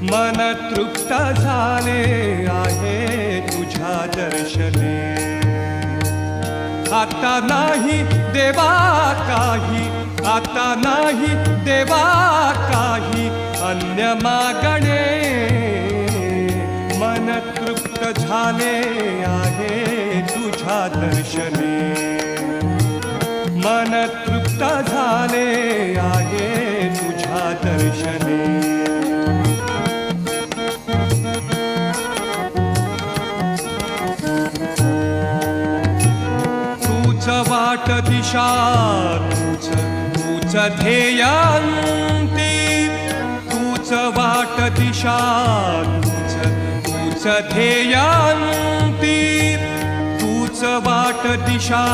मन तृप्त झाले आहे तुझ्या दर्शने. आता नाही देवा काही, आता नाही देवा काही अन्य मागणे. मन तृप्त झाले आहे तुझ्या दर्शने. मन तृप्त झाले आहे तुझ्या दर्शने. तूच वाट दिशा, तूच ध्येयांती. तूच वाट दिशा, तूच ध्येयांती. तूच वाट दिशा,